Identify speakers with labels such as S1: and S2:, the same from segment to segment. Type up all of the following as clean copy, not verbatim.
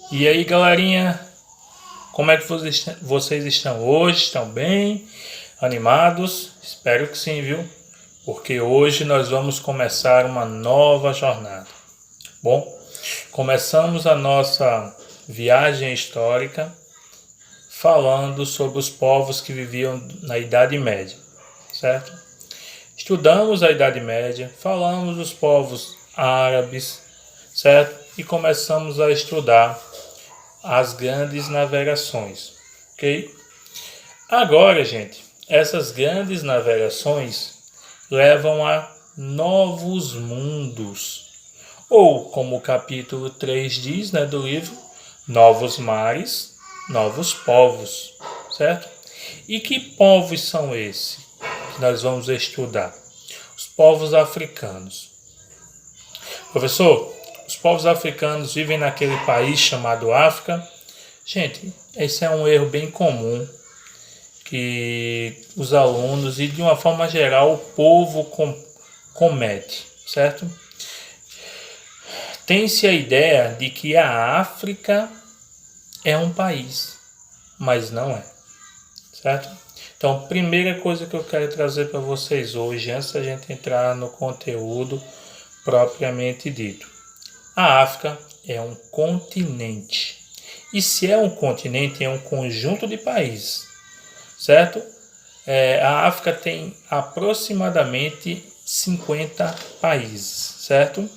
S1: E aí, galerinha, como é que vocês estão hoje? Estão bem? Animados? Espero que sim, viu? Porque hoje nós vamos começar uma nova jornada. Bom, começamos a nossa viagem histórica falando sobre os povos que viviam na Idade Média, certo? Estudamos a Idade Média, falamos dos povos árabes, certo? E começamos a estudar as grandes navegações, ok? Agora, gente, essas grandes navegações levam a novos mundos, ou como o capítulo 3 diz, né, do livro, novos mares, novos povos, certo? E que povos são esses que nós vamos estudar? Os povos africanos. Professor, os povos africanos vivem naquele país chamado África. Gente, esse é um erro bem comum que os alunos e de uma forma geral o povo comete, certo? Tem-se a ideia de que a África é um país, mas não é, certo? Então, primeira coisa que eu quero trazer para vocês hoje, antes da gente entrar no conteúdo propriamente dito. A África é um continente. E se é um continente, é um conjunto de países, certo? A África tem aproximadamente 50 países, certo?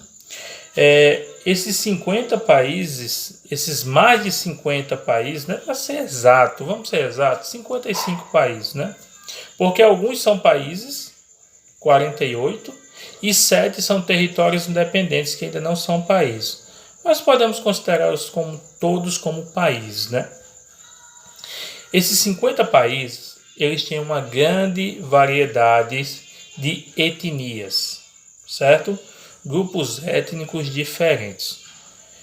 S1: Esses 50 países, esses mais de 50 países, não é para ser exato, vamos ser exatos, 55 países, né? Porque alguns são países, 48, e 7 são territórios independentes que ainda não são países. Mas podemos considerá-los todos como países, né? Esses 50 países, eles têm uma grande variedade de etnias, certo? Grupos étnicos diferentes,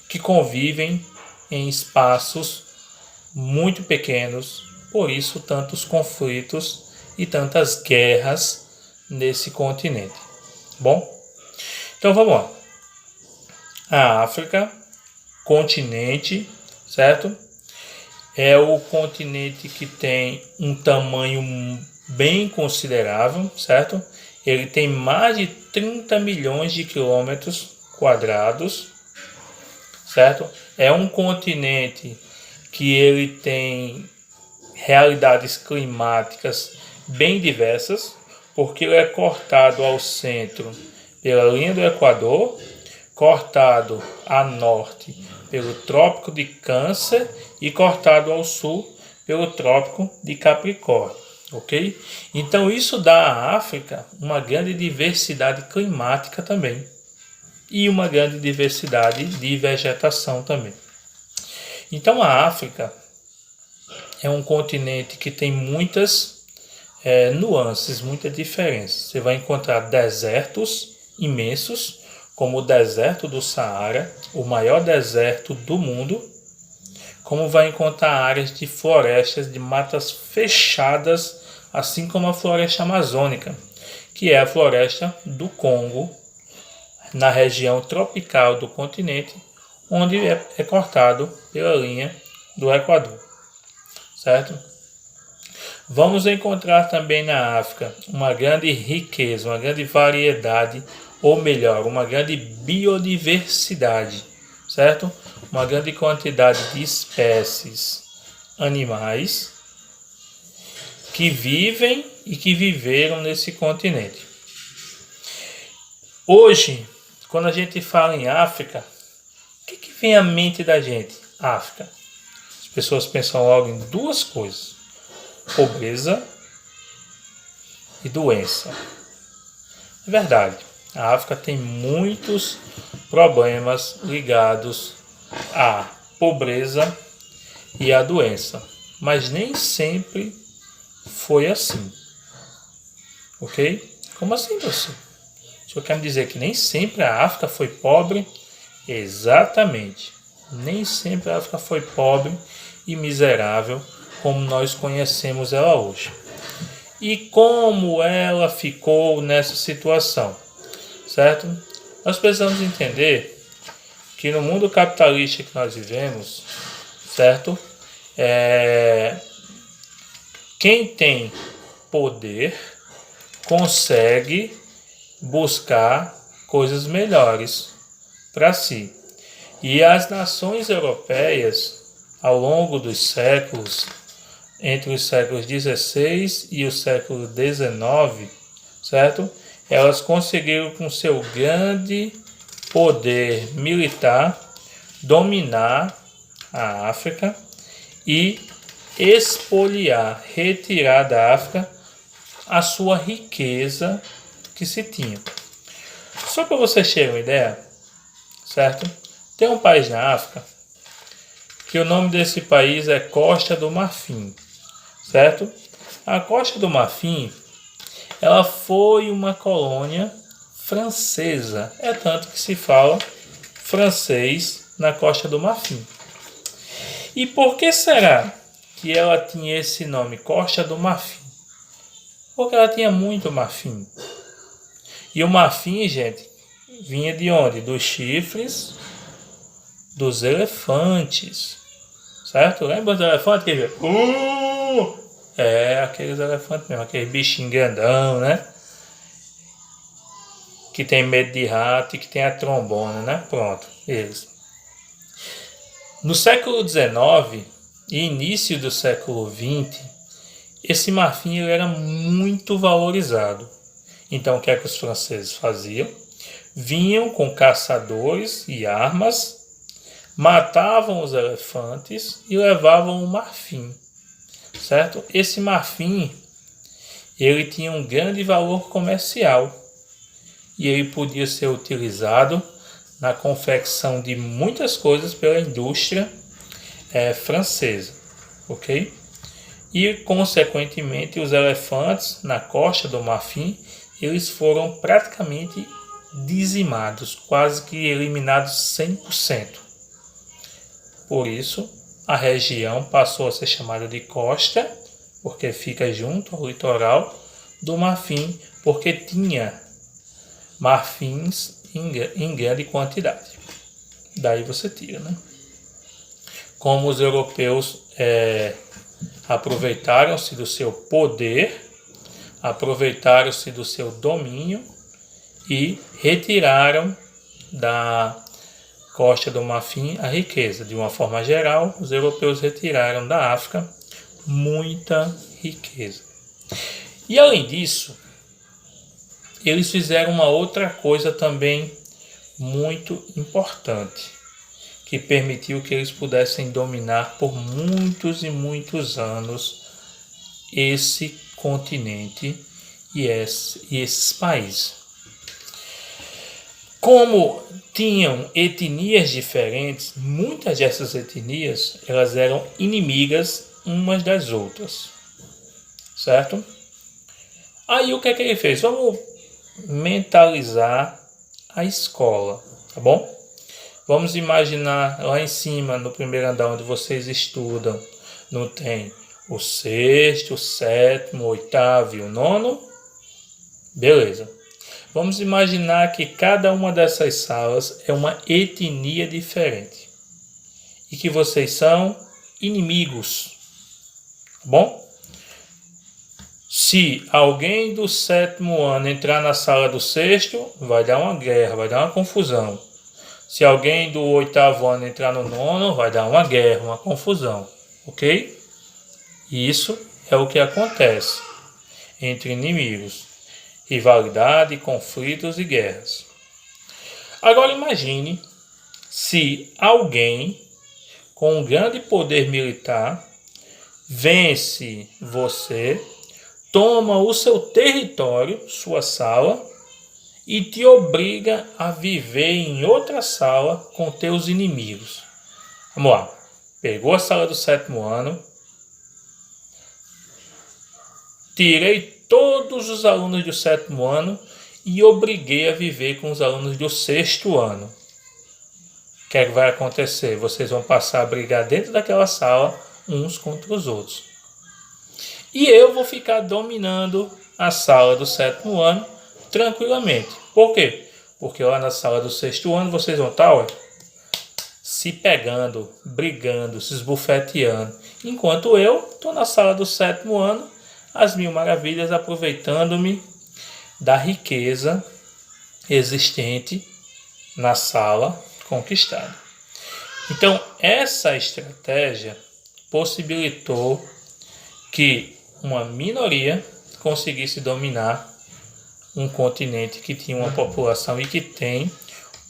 S1: que convivem em espaços muito pequenos, por isso tantos conflitos e tantas guerras nesse continente. Bom, então vamos lá. A África, continente, certo? É o continente que tem um tamanho bem considerável, certo? Ele tem mais de 30 milhões de quilômetros quadrados, certo? É um continente que ele tem realidades climáticas bem diversas, porque ele é cortado ao centro pela linha do Equador, cortado a norte pelo Trópico de Câncer e cortado ao sul pelo Trópico de Capricórnio, ok? Então isso dá à África uma grande diversidade climática também e uma grande diversidade de vegetação também. Então a África é um continente que tem muitas nuances, muitas diferenças. Você vai encontrar desertos imensos, como o deserto do Saara, o maior deserto do mundo, como vai encontrar áreas de florestas, de matas fechadas, assim como a floresta amazônica, que é a floresta do Congo, na região tropical do continente, onde é cortado pela linha do Equador, certo? Vamos encontrar também na África uma grande riqueza, uma grande variedade, ou melhor, uma grande biodiversidade, certo? Uma grande quantidade de espécies animais que vivem e que viveram nesse continente. Hoje, quando a gente fala em África, o que vem à mente da gente? África. As pessoas pensam logo em duas coisas: pobreza e doença. É verdade, a África tem muitos problemas ligados à pobreza e à doença, mas nem sempre foi assim, ok? Como assim, professor? O senhor quer me dizer que nem sempre a África foi pobre? Exatamente, nem sempre a África foi pobre e miserável como nós conhecemos ela hoje. E como ela ficou nessa situação, certo? Nós precisamos entender que no mundo capitalista que nós vivemos, certo? Quem tem poder consegue buscar coisas melhores para si. E as nações europeias, ao longo dos séculos, entre os séculos XVI e o século XIX, certo? Elas conseguiram, com seu grande poder militar, dominar a África e expoliar, retirar da África a sua riqueza que se tinha. Só para vocês terem uma ideia, certo? Tem um país na África que o nome desse país é Costa do Marfim, certo? A Costa do Marfim, ela foi uma colônia francesa. É tanto que se fala francês na Costa do Marfim. E por que será que ela tinha esse nome, Costa do Marfim? Porque ela tinha muito marfim. E o marfim, gente, vinha de onde? Dos chifres dos elefantes. Certo? Lembra dos elefantes? Aqueles elefantes mesmo, aqueles bichinhos grandão, né? Que tem medo de rato e que tem a trombona, né? Pronto, eles. No século XIX e início do século XX, esse marfim ele era muito valorizado. Então, o que é que os franceses faziam? Vinham com caçadores e armas, matavam os elefantes e levavam o marfim, certo? Esse marfim, ele tinha um grande valor comercial e ele podia ser utilizado na confecção de muitas coisas pela indústria francesa, ok? E, consequentemente, os elefantes na Costa do Marfim, eles foram praticamente dizimados, quase que eliminados 100%. Por isso, a região passou a ser chamada de Costa, porque fica junto ao litoral, do Marfim, porque tinha marfins em grande quantidade. Daí você tira, né? Como os europeus aproveitaram-se do seu poder, aproveitaram-se do seu domínio e retiraram da Costa do Marfim a riqueza. De uma forma geral, os europeus retiraram da África muita riqueza. E além disso, eles fizeram uma outra coisa também muito importante, que permitiu que eles pudessem dominar por muitos e muitos anos esse continente e esses países. Como tinham etnias diferentes, muitas dessas etnias elas eram inimigas umas das outras, certo? Aí o que é que ele fez? Vamos mentalizar a escola, tá bom? Vamos imaginar lá em cima, no primeiro andar onde vocês estudam, não tem o sexto, o sétimo, o oitavo e o nono? Beleza. Vamos imaginar que cada uma dessas salas é uma etnia diferente e que vocês são inimigos, tá bom? Se alguém do sétimo ano entrar na sala do sexto, vai dar uma guerra, vai dar uma confusão. Se alguém do oitavo ano entrar no nono, vai dar uma guerra, uma confusão, ok? Isso é o que acontece entre inimigos. Rivalidade, conflitos e guerras. Agora imagine se alguém com um grande poder militar vence você, toma o seu território, sua sala, e te obriga a viver em outra sala com teus inimigos. Vamos lá. Pegou a sala do sétimo ano, tirei todos os alunos do sétimo ano e obriguei a viver com os alunos do sexto ano. O que é que vai acontecer? Vocês vão passar a brigar dentro daquela sala uns contra os outros. E eu vou ficar dominando a sala do sétimo ano tranquilamente. Por quê? Porque lá na sala do sexto ano vocês vão estar se pegando, brigando, se esbofeteando, enquanto eu estou na sala do 7º ano, às mil maravilhas, aproveitando-me da riqueza existente na sala conquistada. Então, essa estratégia possibilitou que uma minoria conseguisse dominar um continente que tinha uma população e que tem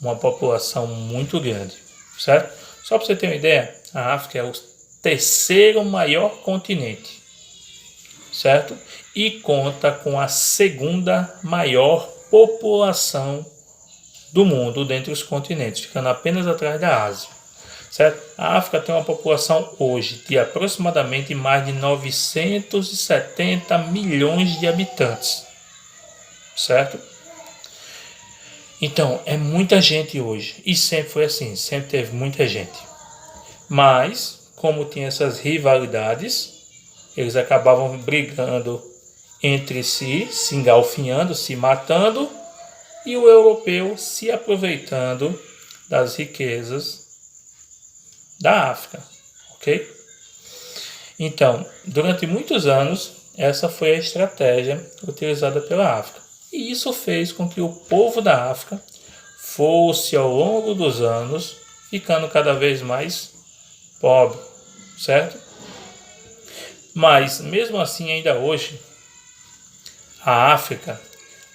S1: uma população muito grande, certo? Só para você ter uma ideia, a África é o 3º maior continente, certo? E conta com a 2ª maior população do mundo dentre os continentes, ficando apenas atrás da Ásia, certo? A África tem uma população hoje de aproximadamente mais de 970 milhões de habitantes, certo? Então, é muita gente hoje, e sempre foi assim, sempre teve muita gente. Mas, como tinha essas rivalidades, eles acabavam brigando entre si, se engalfinhando, se matando, e o europeu se aproveitando das riquezas da África, ok? Então, durante muitos anos, essa foi a estratégia utilizada pela África. E isso fez com que o povo da África fosse, ao longo dos anos, ficando cada vez mais pobre, certo? Mas, mesmo assim, ainda hoje, a África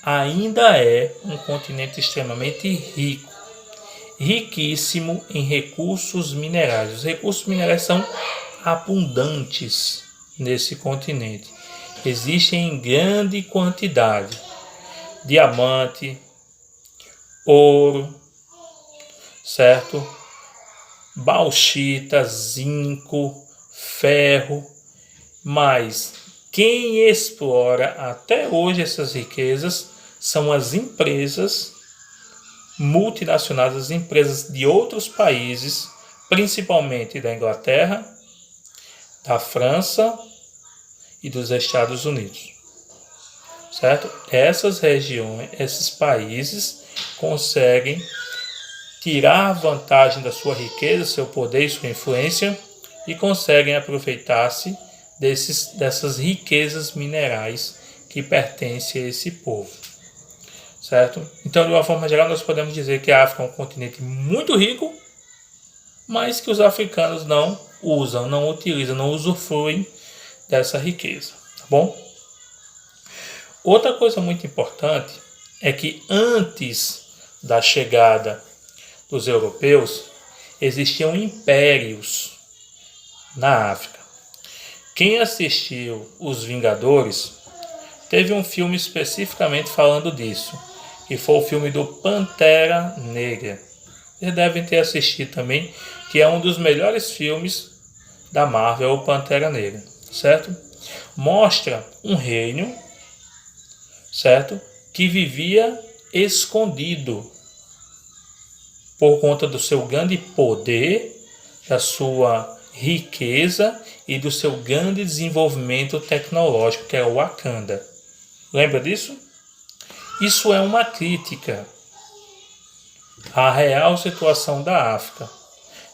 S1: ainda é um continente extremamente rico, riquíssimo em recursos minerais. Os recursos minerais são abundantes nesse continente. Existem em grande quantidade. Diamante, ouro, certo? Bauxita, zinco, ferro. Mas quem explora até hoje essas riquezas são as empresas multinacionais, as empresas de outros países, principalmente da Inglaterra, da França e dos Estados Unidos, certo? Essas regiões, esses países conseguem tirar vantagem da sua riqueza, seu poder e sua influência e conseguem aproveitar-se dessas riquezas minerais que pertencem a esse povo, certo? Então, de uma forma geral, nós podemos dizer que a África é um continente muito rico, mas que os africanos não usam, não utilizam, não usufruem dessa riqueza, tá bom? Outra coisa muito importante é que antes da chegada dos europeus, existiam impérios na África. Quem assistiu Os Vingadores teve um filme especificamente falando disso, que foi o filme do Pantera Negra. Vocês devem ter assistido também, que é um dos melhores filmes da Marvel, o Pantera Negra, certo? Mostra um reino, certo? Que vivia escondido por conta do seu grande poder, da sua riqueza e do seu grande desenvolvimento tecnológico, que é o Wakanda. Lembra disso? Isso é uma crítica à real situação da África,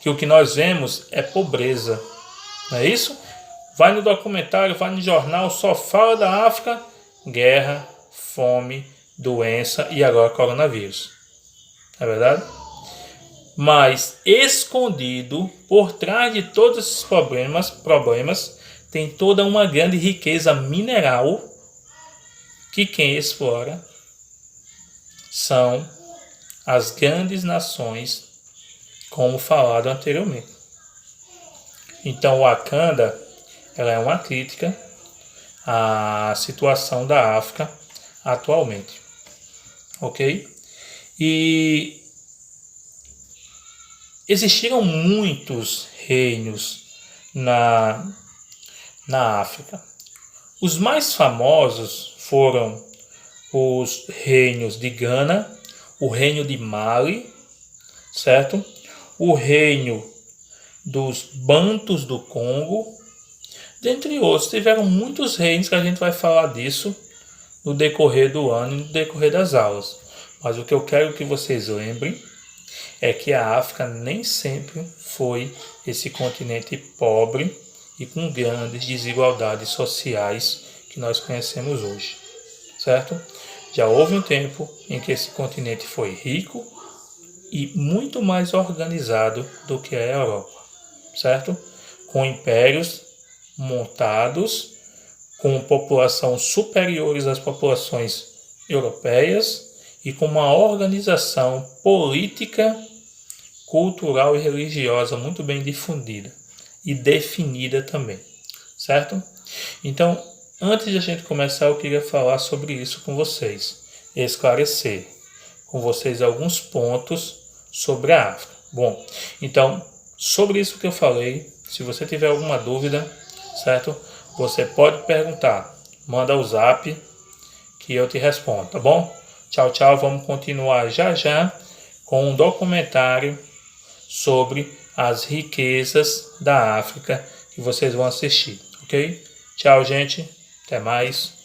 S1: que o que nós vemos é pobreza, não é isso? Vai no documentário, vai no jornal, só fala da África, guerra, fome, doença e agora coronavírus. Não é verdade? Mas escondido por trás de todos esses problemas tem toda uma grande riqueza mineral que quem explora são as grandes nações, como falado anteriormente. Então, o Wakanda ela é uma crítica à situação da África atualmente, ok? E existiram muitos reinos na África. Os mais famosos foram os reinos de Gana, o reino de Mali, certo? O reino dos Bantus do Congo, dentre outros. Tiveram muitos reinos que a gente vai falar disso no decorrer do ano e no decorrer das aulas. Mas o que eu quero que vocês lembrem é que a África nem sempre foi esse continente pobre e com grandes desigualdades sociais que nós conhecemos hoje, certo? Já houve um tempo em que esse continente foi rico e muito mais organizado do que a Europa, certo? Com impérios montados, com população superiores às populações europeias e com uma organização política, cultural e religiosa muito bem difundida e definida também, certo? Então, antes de a gente começar, eu queria falar sobre isso com vocês, esclarecer com vocês alguns pontos sobre a África. Bom, então, sobre isso que eu falei, se você tiver alguma dúvida, certo? Você pode perguntar, manda o zap que eu te respondo, tá bom? Tchau, tchau, vamos continuar já já com um documentário sobre as riquezas da África que vocês vão assistir, ok? Tchau, gente, até mais.